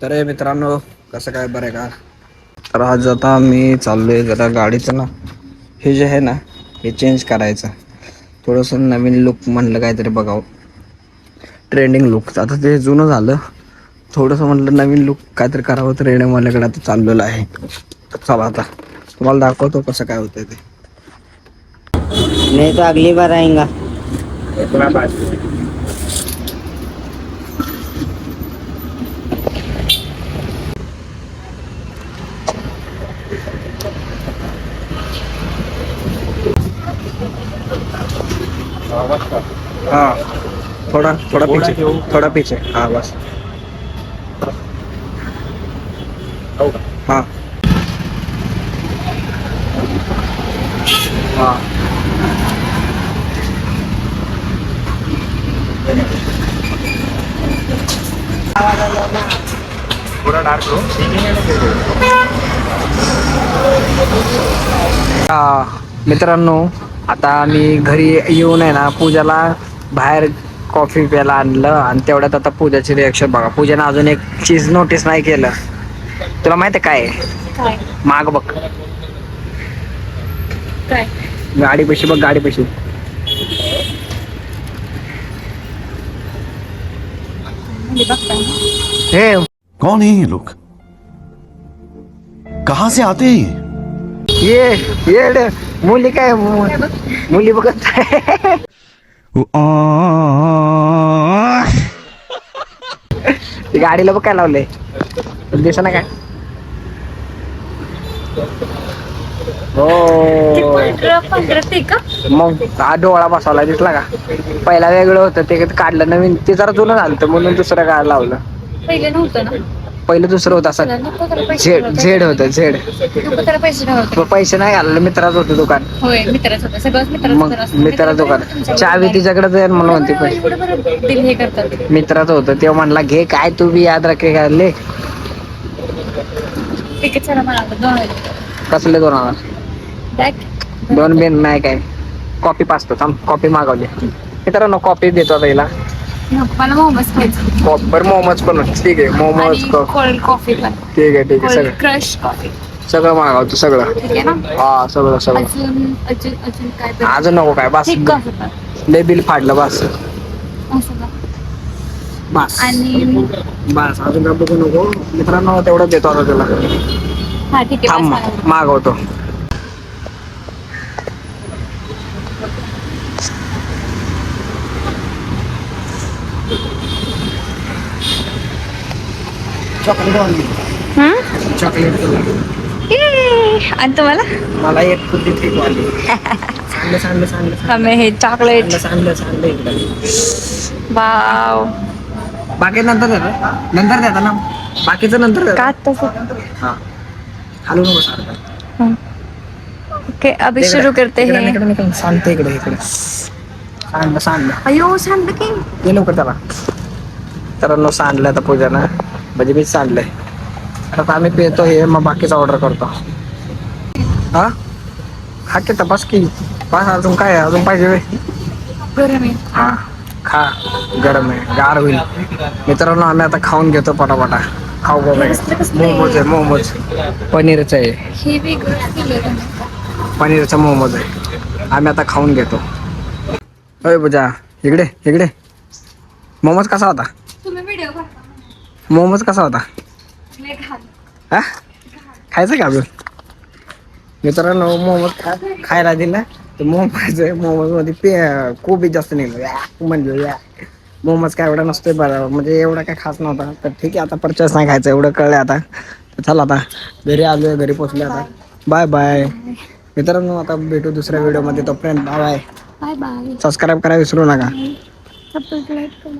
तर हे मित्रांनो, कसं काय बरं आहे का? तर आज आता मी चाललोय जरा गाडीचं ना, हे जे आहे ना, हे चेंज करायचं. थोडंसं नवीन लुक म्हणलं काहीतरी बघावं. ट्रेंडिंग लुक आता ते जुनं झालं. थोडंसं म्हटलं नवीन लुक काहीतरी करावं, तर रेडिओवाल्याकडे आता चाललेलं आहे. तर चला आता तुम्हाला दाखवतो कसं काय होतंय ते. नहीं तो अगली बार आएगा. हाँ, थोड़ा थोड़ा पीछे, थोड़ा पीछे. हाँ बस. हाँ हाँ. थोड़ा डार्क हो. मित्रांनो, आता मी घरी येऊन आहे ना, पूजाला बाहेर कॉफी प्यायला आणलं आणि तेवढ्यात आता पूजाची रिॲक्शन बघा. पूजाने अजून एक चीज नोटीस नाही केलं. तुला माहिती आहे काय काय माग बघ, काय गाडी पैशी बघ, गाडी पैशी. म्हणजे बघताय ना? हे कौन है ये लोग? कहां से आते हैं ये मुली काय मुली बघत आहे. ती गाडीला बघ काय लावलंय, दिसना काय. हो ते पांढरं ते का? मग हा डोळा बसवला दिसला का. पहिला वेगळं होतं ते काढलं, नवीन ते जरा जुनं झालं म्हणून दुसरं काय लावलं. पहिले नव्हतं ना. पहिलं दुसरं होतं असं नको त्याला पैसे झेड होतं झेड. नको त्याला पैसे नव्हते. पैसे नाही घालले, मित्राचं होतं दुकान. होय मित्राचं होतं, सगळंच मग मित्राचं मित्राचं दुकान, चावी तिच्याकडे जाईल म्हणून म्हणते पण एवढं बरं दिल हे करतात. मित्राचं होतं तेव्हा म्हणला घे काय तू बी याद राखे घालले. तिकीट चला मला 2000 कसले 2000? बॅग 2 बिन नाही काय. कॉपी पाचतो थांब, कॉपी मागवली मित्रांनो, कॉपी देतो आता हिला. नको मला मोमोज खायचं बरं मोमोज पण ठीक आहे, मोमोज आणि कोल्ड कॉफी पण. ठीक आहे ठीक आहे, कोल्ड सगळं क्रश कॉफी सगळं मागवतो सगळं. ठीक आहे ना. हा सगळं सगळं. अजून अजून अजून काय तर अजून नको काय, बस ठीक कॉफी पण लय बिल फाडलं बस. असं का? बस आणि बस अजून काय बघू नको मित्रांनो, तेवढं देतो आता तुला. हा ठीक आहे थांब बस मला. मागवतो. चॉकलेट आणली. हं? चॉकलेट तुला. आणि तुम्हाला मला एक कुठली ट्रिप आली. सांडलं सांडलं सांडलं हमें हे चॉकलेट. सांडलं सांडलं इकडं. वाव. बाकी नंतर देता ना, बाकीचं नंतर देता. का तसं? हा हलू नको सारखं. ओके अभी शुरू करते हैं. इकडे सांडते, इकडे इकडे सांडलं सांडलं. अयो सांगलं की ये लवकर त्याला. तर सांडलं आता पूजानं, म्हणजे मीच सांडलंय. आता आम्ही पितो हे, मग बाकीचं ऑर्डर करतो. हा खा की तपास की. बस अजून काय अजून पाहिजे व्हय? गरम आहे. हा खा, गरम आहे, गार होईल. मित्रांनो आम्ही आता खाऊन घेतो पटापटा. खाऊ गो मोमोज आहे, मोमोज पनीरचं आहे, हे वेगळं केलं. पनीरचं मोमोज आहे. आम्ही आता खाऊन घेतो. होय पूजा इकडे इकडे. मोमोज कसा होता? तुम्ही व्हिडिओ करता मोमोज कसा होता? लय घाण. हा खायचं का अजून? मित्रांनो मोमोज खायला दिला तर मोमोज मध्ये कोबी जास्त निघलं म्हणजे. मोमोज काय एवढा नसतोय बरं, म्हणजे एवढा काय खास नव्हता. तर ठीक आहे आता परचेस नाही खायचं, एवढं कळलं आता. तर चला आता घरी आलोय, घरी पोचले आता. बाय बाय मित्रांनो, आता भेटू दुसऱ्या व्हिडिओमध्ये. तोपर्यंत बाय. Bye bye. सबस्क्राईब करायला विसरू नका. सबस्क्राईब करा.